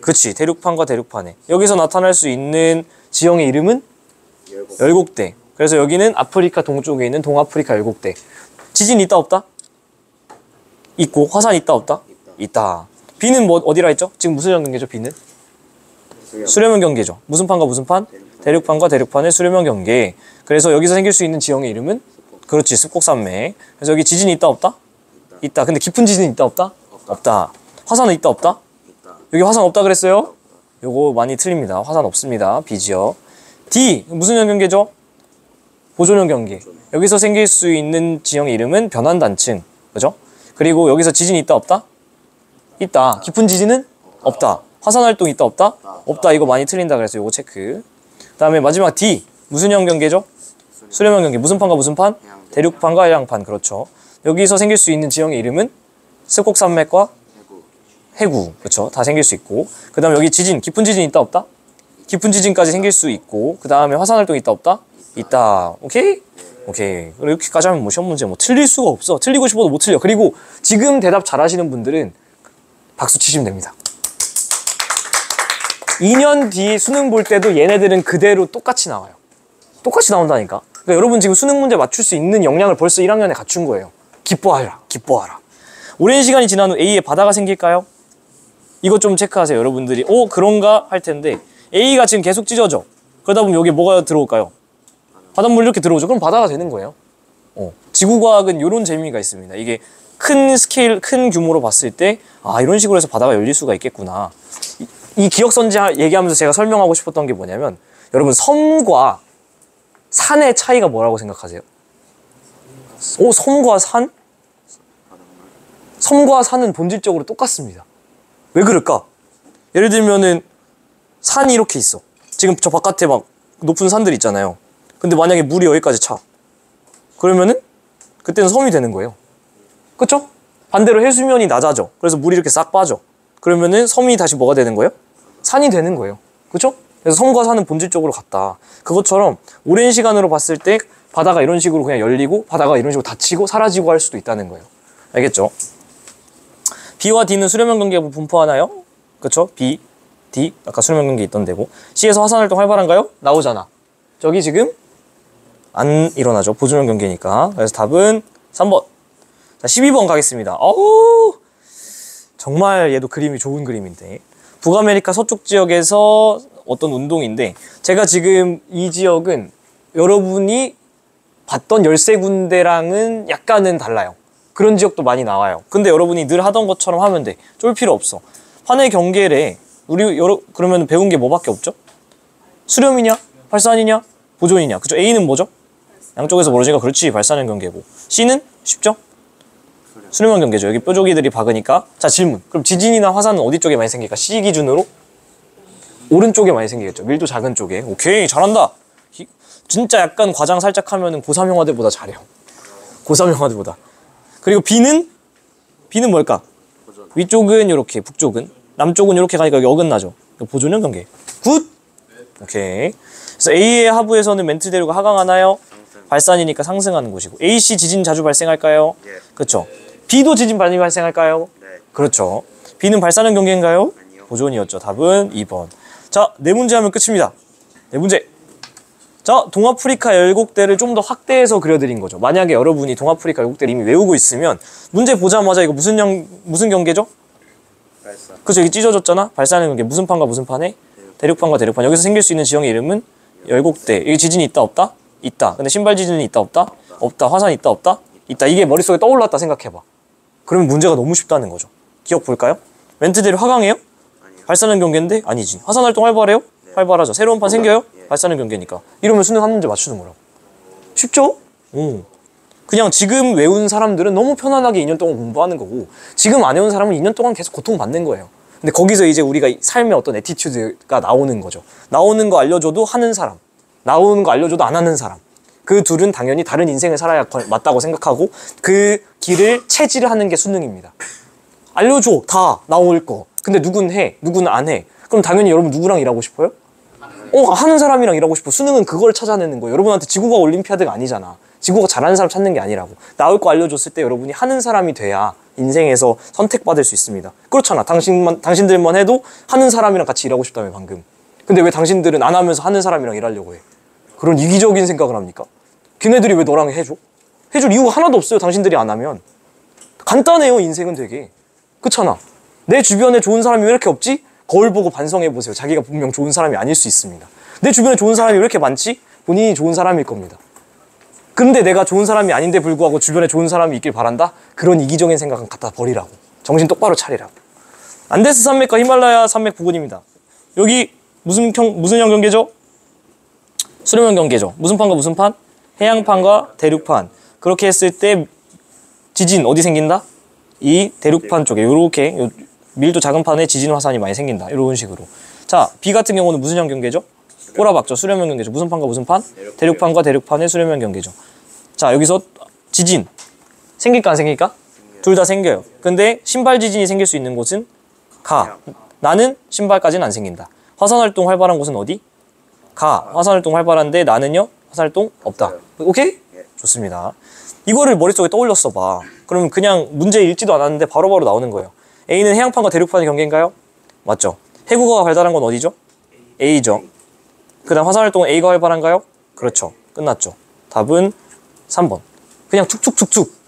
그치. 대륙판과 대륙판에. 여기서 나타날 수 있는 지형의 이름은? 열곡대. 그래서 여기는 아프리카 동쪽에 있는 동아프리카 열곡대. 지진 있다 없다? 있고. 화산 있다 없다? 있다. B는 뭐 어디라 했죠? 지금 무슨 형 경계죠? B는? 수렴형 경계죠. 무슨 판과 무슨 판? 대륙판과 대륙판의 수렴형 경계. 그래서 여기서 생길 수 있는 지형의 이름은? 그렇지. 습곡산맥. 그래서 여기 지진이 있다 없다? 있다. 근데 깊은 지진이 있다 없다? 없다. 화산은 있다 없다? 여기 화산 없다 그랬어요? 요거 많이 틀립니다. 화산 없습니다. B지요. D. 무슨 형 경계죠? 보존형 경계. 여기서 생길 수 있는 지형의 이름은 변환단층. 그죠? 그리고 여기서 지진이 있다 없다? 있다. 깊은 지진은? 없다. 화산 활동 있다 없다? 없다. 이거 많이 틀린다 그래서 요거 체크. 그 다음에 마지막 D. 무슨 형 경계죠? 수렴형 경계. 무슨 판과 무슨 판? 대륙판과 해양판. 그렇죠. 여기서 생길 수 있는 지형의 이름은 습곡산맥과 해구. 그쵸? 다 생길 수 있고. 그 다음에 여기 지진, 깊은 지진 있다 없다? 깊은 지진까지 생길 수 있고. 그 다음에 화산활동 있다 없다? 있다. 오케이? 오케이. 그리고 이렇게까지 하면 뭐 시험 문제 뭐 틀릴 수가 없어. 틀리고 싶어도 못 틀려. 그리고 지금 대답 잘하시는 분들은 박수 치시면 됩니다. 2년 뒤 수능 볼 때도 얘네들은 그대로 똑같이 나와요. 똑같이 나온다니까. 그러니까 여러분 지금 수능 문제 맞출 수 있는 역량을 벌써 1학년에 갖춘 거예요. 기뻐하라. 기뻐하라. 오랜 시간이 지난 후 A에 바다가 생길까요? 이것 좀 체크하세요. 여러분들이 그런가 할 텐데 A가 지금 계속 찢어져. 그러다 보면 여기 뭐가 들어올까요? 바닷물 이렇게 들어오죠. 그럼 바다가 되는 거예요. 지구과학은 이런 재미가 있습니다. 이게 큰 스케일, 큰 규모로 봤을 때 이런 식으로 해서 바다가 열릴 수가 있겠구나. 이 기억선지 얘기하면서 제가 설명하고 싶었던 게 뭐냐면 여러분 섬과 산의 차이가 뭐라고 생각하세요? 섬과 산? 섬과 산은 본질적으로 똑같습니다. 왜 그럴까? 예를 들면은 산이 이렇게 있어. 지금 저 바깥에 막 높은 산들 있잖아요. 근데 만약에 물이 여기까지 차. 그러면은 그때는 섬이 되는 거예요. 그쵸? 반대로 해수면이 낮아져. 그래서 물이 이렇게 싹 빠져. 그러면은 섬이 다시 뭐가 되는 거예요? 산이 되는 거예요. 그쵸? 그래서 섬과 산은 본질적으로 같다. 그것처럼 오랜 시간으로 봤을 때 바다가 이런 식으로 그냥 열리고 바다가 이런 식으로 닫히고 사라지고 할 수도 있다는 거예요. 알겠죠? B와 D는 수렴형 경계가 분포하나요? 그쵸? B, D, 아까 수렴형 경계 있던 데고. C에서 화산활동 활발한가요? 나오잖아. 저기 지금 안 일어나죠. 보존형 경계니까. 그래서 답은 3번. 자, 12번 가겠습니다. 정말 얘도 그림이 좋은 그림인데. 북아메리카 서쪽 지역에서 어떤 운동인데 제가 지금 이 지역은 여러분이 봤던 13군데랑은 약간은 달라요. 그런 지역도 많이 나와요. 근데 여러분이 늘 하던 것처럼 하면 돼. 쫄 필요 없어. 환해 경계래. 그러면 배운 게 뭐밖에 없죠? 수렴이냐? 발산이냐? 보존이냐? 그쵸? A는 뭐죠? 양쪽에서 멀어지니까 그렇지. 발산형 경계고. C는 쉽죠? 수렴형 경계죠. 여기 뾰족이들이 박으니까. 자, 질문. 그럼 지진이나 화산은 어디 쪽에 많이 생길까? C 기준으로 오른쪽에 많이 생기겠죠. 밀도 작은 쪽에. 오케이, 잘한다. 진짜 약간 과장 살짝 하면은 고3 형아들보다 잘해요. 고3 형아들보다. 그리고 B는 뭘까? 위쪽은 이렇게, 북쪽은, 남쪽은 이렇게 가니까 여기 어긋나죠. 보존형 경계. 굿. 오케이. 그래서 A의 하부에서는 멘트 대류가 하강하나요? 발산이니까 상승하는 곳이고. AC 지진 자주 발생할까요? 예. 그렇죠. B도 지진 많이 발생할까요? 네. 그렇죠. B는 발산형 경계인가요? 아니요. 보존이었죠. 답은 2번. 자, 네 문제 하면 끝입니다. 네 문제. 자, 동아프리카 열곡대를 좀 더 확대해서 그려드린 거죠. 만약에 여러분이 동아프리카 열곡대를 이미 외우고 있으면 문제 보자마자 이거 무슨 경계죠? 발산. 그죠? 여기 찢어졌잖아? 발산형 경계. 무슨 판과 무슨 판에? 대륙판과 대륙판. 여기서 생길 수 있는 지형의 이름은 열곡대. 여기 지진이 있다 없다? 있다. 근데 신발 지진이 있다 없다? 없다. 화산이 있다 없다? 있다. 이게 머릿속에 떠올랐다 생각해봐. 그러면 문제가 너무 쉽다는 거죠. 기억 볼까요? 멘트대로 하강해요? 아니요. 발산형 경계인데? 아니지. 화산활동 활발해요? 네. 활발하죠. 새로운 판 생겨요? 예. 발산형 경계니까. 이러면 수능 한 문제 맞추는 거라고. 쉽죠? 그냥 지금 외운 사람들은 너무 편안하게 2년 동안 공부하는 거고 지금 안 외운 사람은 2년 동안 계속 고통받는 거예요. 근데 거기서 이제 우리가 삶의 어떤 애티튜드가 나오는 거죠. 나오는 거 알려줘도 하는 사람, 나오는 거 알려줘도 안 하는 사람. 그 둘은 당연히 다른 인생을 살아야 맞다고 생각하고 그 길을 체질하는 게 수능입니다. 알려줘, 다 나올 거. 근데 누군 해, 누군 안 해. 그럼 당연히 여러분 누구랑 일하고 싶어요? 하는 사람이랑 일하고 싶어. 수능은 그걸 찾아내는 거예요. 여러분한테 지구과학 올림피아드가 아니잖아. 지구과학 잘하는 사람 찾는 게 아니라고. 나올 거 알려줬을 때 여러분이 하는 사람이 돼야 인생에서 선택받을 수 있습니다. 그렇잖아. 당신들만 해도 하는 사람이랑 같이 일하고 싶다며 방금. 근데 왜 당신들은 안 하면서 하는 사람이랑 일하려고 해? 그런 이기적인 생각을 합니까? 걔네들이 왜 너랑 해줘? 해줄 이유가 하나도 없어요. 당신들이 안 하면. 간단해요. 인생은 되게. 그렇잖아. 내 주변에 좋은 사람이 왜 이렇게 없지? 거울 보고 반성해보세요. 자기가 분명 좋은 사람이 아닐 수 있습니다. 내 주변에 좋은 사람이 왜 이렇게 많지? 본인이 좋은 사람일 겁니다. 근데 내가 좋은 사람이 아닌데 불구하고 주변에 좋은 사람이 있길 바란다? 그런 이기적인 생각은 갖다 버리라고. 정신 똑바로 차리라고. 안데스 산맥과 히말라야 산맥 부근입니다. 여기 무슨 형 경계죠? 수렴형 경계죠. 무슨 판과 무슨 판? 해양판과 대륙판. 그렇게 했을 때 지진 어디 생긴다? 이 대륙판 쪽에 요렇게 밀도 작은 판에 지진 화산이 많이 생긴다. 이런 식으로. 자, B 같은 경우는 무슨 형 경계죠? 꼬라박죠. 수렴형 경계죠. 무슨 판과 무슨 판? 대륙판과 대륙판의 수렴형 경계죠. 자, 여기서 지진 생길까 안 생길까? 둘 다 생겨요. 근데 신발 지진이 생길 수 있는 곳은 가. 나는 신발까지는 안 생긴다. 화산활동 활발한 곳은 어디? 가. 화산활동 활발한데 나는요? 화산활동 없다. 오케이? 좋습니다. 이거를 머릿속에 떠올렸어 봐. 그러면 그냥 문제 읽지도 않았는데 바로바로 나오는 거예요. A는 해양판과 대륙판의 경계인가요? 맞죠. 해구가 발달한 건 어디죠? A죠. 그 다음 화산활동은 A가 활발한가요? 그렇죠. 끝났죠. 답은 3번. 그냥 툭툭툭툭.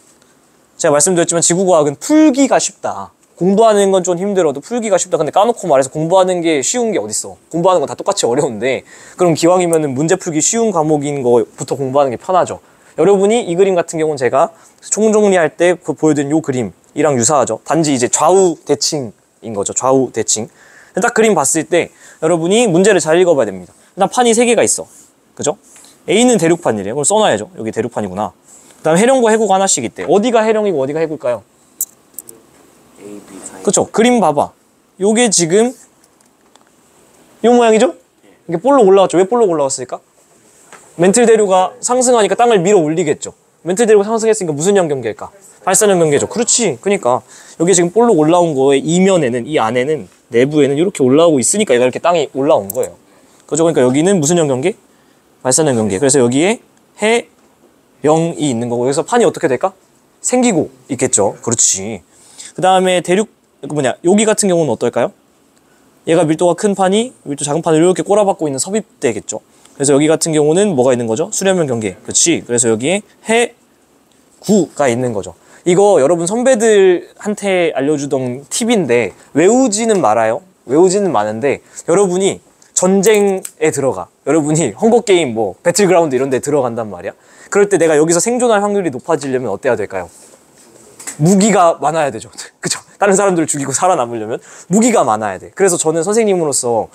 제가 말씀드렸지만 지구과학은 풀기가 쉽다. 공부하는 건 좀 힘들어도 풀기가 쉽다. 근데 까놓고 말해서 공부하는 게 쉬운 게 어딨어. 공부하는 건 다 똑같이 어려운데 그럼 기왕이면은 문제 풀기 쉬운 과목인 거부터 공부하는 게 편하죠. 여러분이 이 그림 같은 경우는 제가 총정리할 때 보여드린 요 그림이랑 유사하죠. 단지 이제 좌우 대칭인 거죠. 좌우 대칭. 딱 그림 봤을 때 여러분이 문제를 잘 읽어봐야 됩니다. 일단 판이 3개가 있어. 그죠? A는 대륙판이래요. 그럼 써놔야죠. 여기 대륙판이구나. 그 다음 해령과 해구가 하나씩 있대. 어디가 해령이고 어디가 해구일까요? A, B 사이. 그쵸? 그림 봐봐. 요게 지금 요 모양이죠? 이게 볼록 올라왔죠. 왜 볼록 올라왔을까? 멘틀 대류가 상승하니까 땅을 밀어 올리겠죠. 멘틀 대류가 상승했으니까 무슨 연경계일까? 발산형 경계죠. 그렇지. 그러니까 여기 지금 볼록 올라온 거에 이면에는, 이 안에는, 내부에는 이렇게 올라오고 있으니까 얘가 이렇게 땅이 올라온 거예요. 그죠? 그러니까 여기는 무슨 연경계? 발산형 경계. 그래서 여기에 해령이 있는 거고 여기서 판이 어떻게 될까? 생기고 있겠죠. 그렇지. 그 다음에 대륙 여기 같은 경우는 어떨까요? 얘가 밀도가 큰 판이 밀도 작은 판을 이렇게 꼬라박고 있는 섭입대겠죠. 그래서 여기 같은 경우는 뭐가 있는 거죠? 수렴형 경계. 그렇지. 그래서 여기에 해구가 있는 거죠. 이거 여러분 선배들한테 알려주던 팁인데 외우지는 말아요. 외우지는 마는데 여러분이 전쟁에 들어가. 여러분이 헝거게임 뭐 배틀그라운드 이런 데 들어간단 말이야. 그럴 때 내가 여기서 생존할 확률이 높아지려면 어때야 될까요? 무기가 많아야 되죠. 그죠? 다른 사람들을 죽이고 살아남으려면 무기가 많아야 돼. 그래서 저는 선생님으로서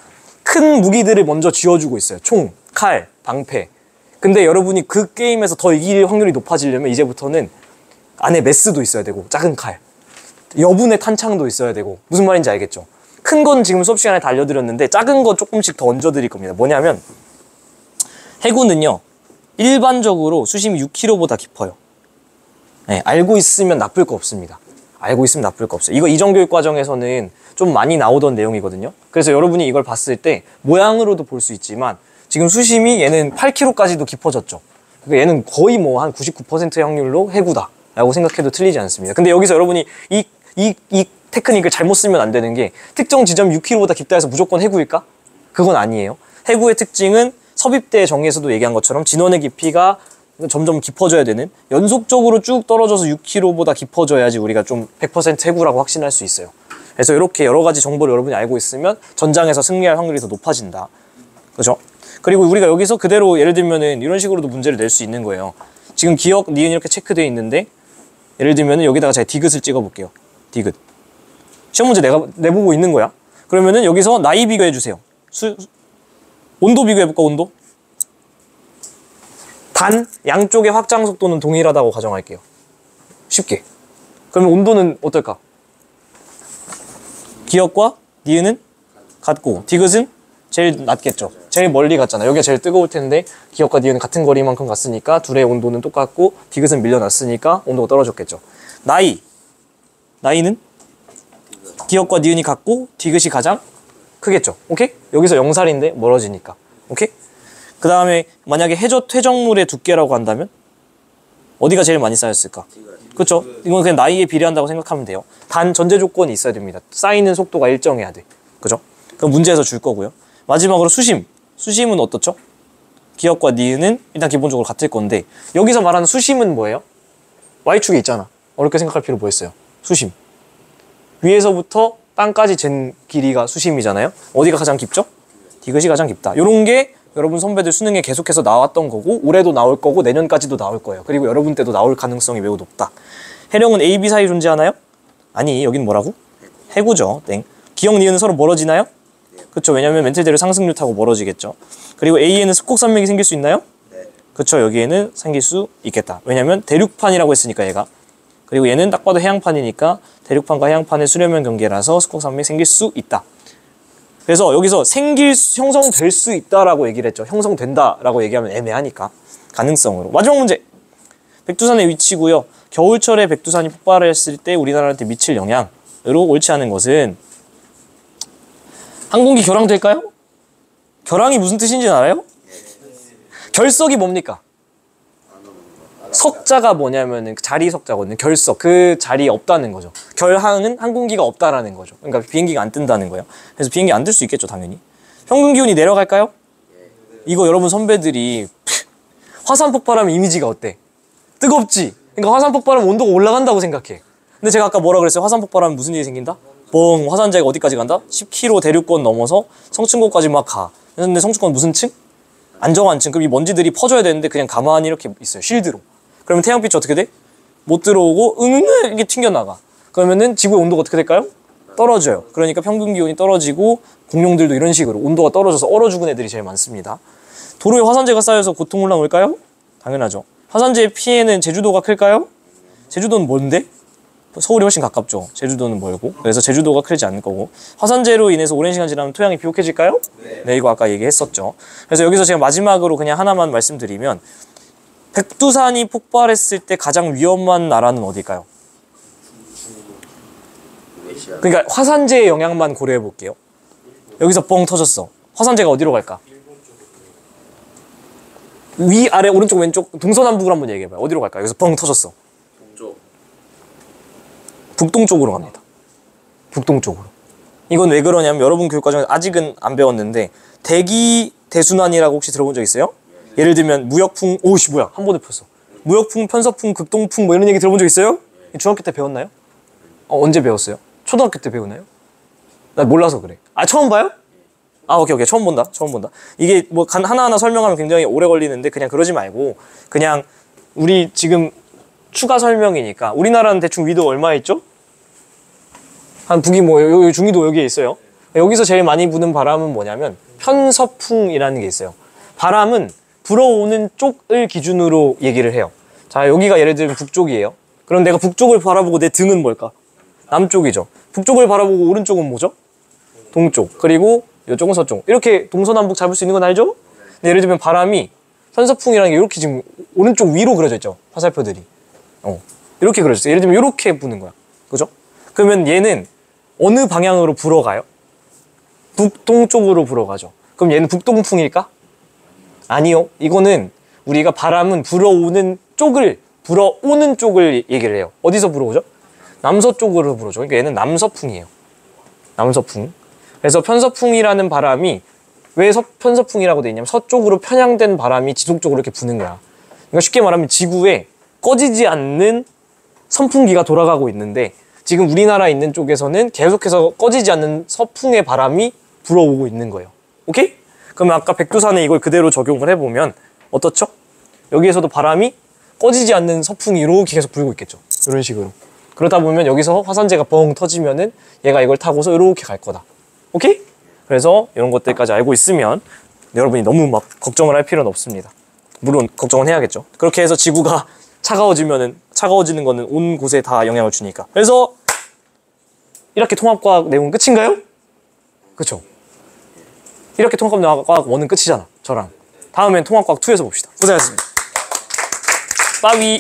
큰 무기들을 먼저 쥐어주고 있어요. 총, 칼, 방패. 근데 여러분이 그 게임에서 더 이길 확률이 높아지려면 이제부터는 안에 메스도 있어야 되고 작은 칼, 여분의 탄창도 있어야 되고. 무슨 말인지 알겠죠? 큰 건 지금 수업 시간에 다 알려드렸는데 작은 거 조금씩 더 얹어드릴 겁니다. 뭐냐면 해구는요 일반적으로 수심이 6km보다 깊어요. 네, 알고 있으면 나쁠 거 없습니다. 알고 있으면 나쁠 거 없어요. 이거 이정교육 과정에서는 좀 많이 나오던 내용이거든요. 그래서 여러분이 이걸 봤을 때 모양으로도 볼 수 있지만 지금 수심이 얘는 8km까지도 깊어졌죠. 그러니까 얘는 거의 뭐 한 99%의 확률로 해구다 라고 생각해도 틀리지 않습니다. 근데 여기서 여러분이 이 테크닉을 잘못 쓰면 안 되는 게 특정 지점 6km보다 깊다 해서 무조건 해구일까? 그건 아니에요. 해구의 특징은 섭입대 정의에서도 얘기한 것처럼 진원의 깊이가 점점 깊어져야 되는, 연속적으로 쭉 떨어져서 6km보다 깊어져야지 우리가 좀 100% 해구라고 확신할 수 있어요. 그래서 이렇게 여러 가지 정보를 여러분이 알고 있으면 전장에서 승리할 확률이 더 높아진다. 그죠? 그리고 우리가 여기서 그대로 예를 들면은 이런 식으로도 문제를 낼 수 있는 거예요. 지금 기억, 니은 이렇게 체크되어 있는데 예를 들면은 여기다가 제가 디귿을 찍어 볼게요. 디귿. 시험 문제 내가 내보고 있는 거야. 그러면은 여기서 나이 비교해 주세요. 온도 비교해 볼까? 온도? 단 양쪽의 확장 속도는 동일하다고 가정할게요. 쉽게. 그러면 온도는 어떨까? 기억과 니은은 같고 디귿은 제일 낮겠죠. 제일 멀리 갔잖아. 여기가 제일 뜨거울 텐데 기억과 니은은 같은 거리만큼 갔으니까 둘의 온도는 똑같고 디귿은 밀려났으니까 온도가 떨어졌겠죠. 나이는 기억과 니은이 같고 디귿이 가장 크겠죠. 오케이? 여기서 0살인데 멀어지니까. 오케이? 그 다음에 만약에 퇴적물의 두께라고 한다면 어디가 제일 많이 쌓였을까? 그렇죠? 이건 그냥 나이에 비례한다고 생각하면 돼요. 단 전제 조건이 있어야 됩니다. 쌓이는 속도가 일정해야 돼. 그죠? 그럼 문제에서 줄 거고요. 마지막으로 수심. 수심은 어떻죠? 기억과 니은은 일단 기본적으로 같을 건데 여기서 말하는 수심은 뭐예요? Y축에 있잖아. 어렵게 생각할 필요 뭐 있어요? 수심. 위에서부터 땅까지 잰 길이가 수심이잖아요. 어디가 가장 깊죠? 디귿이 가장 깊다. 요런 게 여러분 선배들 수능에 계속해서 나왔던 거고 올해도 나올 거고 내년까지도 나올 거예요. 그리고 여러분 때도 나올 가능성이 매우 높다. 해령은 A, B 사이 존재하나요? 아니, 여긴 뭐라고? 해구죠. 땡. 기억, 니은은 서로 멀어지나요? 그쵸. 왜냐면 멘틀대로 상승률 타고 멀어지겠죠. 그리고 A에는 습곡산맥이 생길 수 있나요? 그쵸. 여기에는 생길 수 있겠다. 왜냐면 대륙판이라고 했으니까 얘가. 그리고 얘는 딱 봐도 해양판이니까 대륙판과 해양판의 수렴형 경계라서 습곡산맥이 생길 수 있다. 그래서 여기서 형성될 수 있다라고 얘기를 했죠. 형성된다라고 얘기하면 애매하니까. 가능성으로. 마지막 문제. 백두산의 위치고요. 겨울철에 백두산이 폭발했을 때 우리나라한테 미칠 영향으로 옳지 않은 것은 항공기 결항될까요? 결항이 무슨 뜻인지 알아요? 결석이 뭡니까? 석자가 뭐냐면은 자리 석자거든요. 결석, 그 자리에 없다는 거죠. 결항은 항공기가 없다라는 거죠. 그러니까 비행기가 안 뜬다는 거예요. 그래서 비행기 안 뜰 수 있겠죠, 당연히. 평균 기온이 내려갈까요? 이거 여러분 선배들이 화산 폭발하면 이미지가 어때? 뜨겁지? 그러니까 화산 폭발하면 온도가 올라간다고 생각해. 근데 제가 아까 뭐라 그랬어요? 화산 폭발하면 무슨 일이 생긴다? 뻥, 화산재가 어디까지 간다? 10km 대륙권 넘어서 성층권까지 막 가. 근데 성층권 무슨 층? 안정환층. 그럼 이 먼지들이 퍼져야 되는데 그냥 가만히 이렇게 있어요. 쉴드로. 그러면 태양빛이 어떻게 돼? 못 들어오고 이게 튕겨나가. 그러면은 지구의 온도가 어떻게 될까요? 떨어져요. 그러니까 평균 기온이 떨어지고 공룡들도 이런 식으로 온도가 떨어져서 얼어 죽은 애들이 제일 많습니다. 도로에 화산재가 쌓여서 고통올람 올까요? 당연하죠. 화산재의 피해는 제주도가 클까요? 제주도는 뭔데? 서울이 훨씬 가깝죠. 제주도는 멀고. 그래서 제주도가 크지 않을 거고. 화산재로 인해서 오랜 시간 지나면 토양이 비옥해질까요? 네, 이거 아까 얘기했었죠. 그래서 여기서 제가 마지막으로 그냥 하나만 말씀드리면 백두산이 폭발했을 때 가장 위험한 나라는 어딜까요? 그러니까 화산재의 영향만 고려해 볼게요. 여기서 뻥 터졌어. 화산재가 어디로 갈까? 위, 아래, 오른쪽, 왼쪽, 동서남북으로 한번 얘기해봐요. 어디로 갈까요? 여기서 뻥 터졌어. 북동쪽으로 갑니다. 북동쪽으로. 이건 왜 그러냐면 여러분 교육과정에 아직은 안 배웠는데 대기 대순환이라고 혹시 들어본 적 있어요? 예를 들면 무역풍, 오씨 뭐야 한 번에 폈어. 무역풍, 편서풍, 극동풍 뭐 이런 얘기 들어본 적 있어요? 중학교 때 배웠나요? 언제 배웠어요? 초등학교 때 배우나요? 나 몰라서 그래. 아 처음 봐요? 아 오케이 처음 본다. 이게 뭐 하나하나 설명하면 굉장히 오래 걸리는데 그냥 그러지 말고 그냥 우리 지금 추가 설명이니까 우리나라는 대충 위도 얼마 있죠? 한 북이 뭐 여기 중위도 여기에 있어요. 여기서 제일 많이 부는 바람은 뭐냐면 편서풍이라는 게 있어요. 바람은 불어오는 쪽을 기준으로 얘기를 해요. 자 여기가 예를 들면 북쪽이에요. 그럼 내가 북쪽을 바라보고 내 등은 뭘까? 남쪽이죠. 북쪽을 바라보고 오른쪽은 뭐죠? 동쪽. 그리고 이쪽은 서쪽. 이렇게 동서남북 잡을 수 있는 건 알죠? 근데 예를 들면 바람이 편서풍이라는 게 이렇게 지금 오른쪽 위로 그려져 있죠. 화살표들이. 이렇게 그려져 있어요. 예를 들면 이렇게 부는 거야. 그죠? 그러면 얘는 어느 방향으로 불어가요? 북동쪽으로 불어가죠. 그럼 얘는 북동풍일까? 아니요. 이거는 우리가 바람은 불어오는 쪽을 얘기를 해요. 어디서 불어오죠? 남서쪽으로 불어오죠. 그러니까 얘는 남서풍이에요. 남서풍. 그래서 편서풍이라는 바람이 왜 편서풍이라고 돼 있냐면 서쪽으로 편향된 바람이 지속적으로 이렇게 부는 거야. 그러니까 쉽게 말하면 지구에 꺼지지 않는 선풍기가 돌아가고 있는데 지금 우리나라 있는 쪽에서는 계속해서 꺼지지 않는 서풍의 바람이 불어오고 있는 거예요. 오케이? 그러면 아까 백두산에 이걸 그대로 적용을 해보면 어떻죠? 여기에서도 바람이 꺼지지 않는 서풍이 이렇게 계속 불고 있겠죠. 이런 식으로. 그러다 보면 여기서 화산재가 뻥 터지면은 얘가 이걸 타고서 이렇게 갈 거다. 오케이? 그래서 이런 것들까지 알고 있으면 여러분이 너무 막 걱정을 할 필요는 없습니다. 물론 걱정은 해야겠죠. 그렇게 해서 지구가 차가워지는 거는 온 곳에 다 영향을 주니까. 그래서 이렇게 통합과학 내용은 끝인가요? 그쵸? 이렇게 통합과학 1은 끝이잖아. 저랑. 다음엔 통합과학 2에서 봅시다. 고생하셨습니다. 빠위.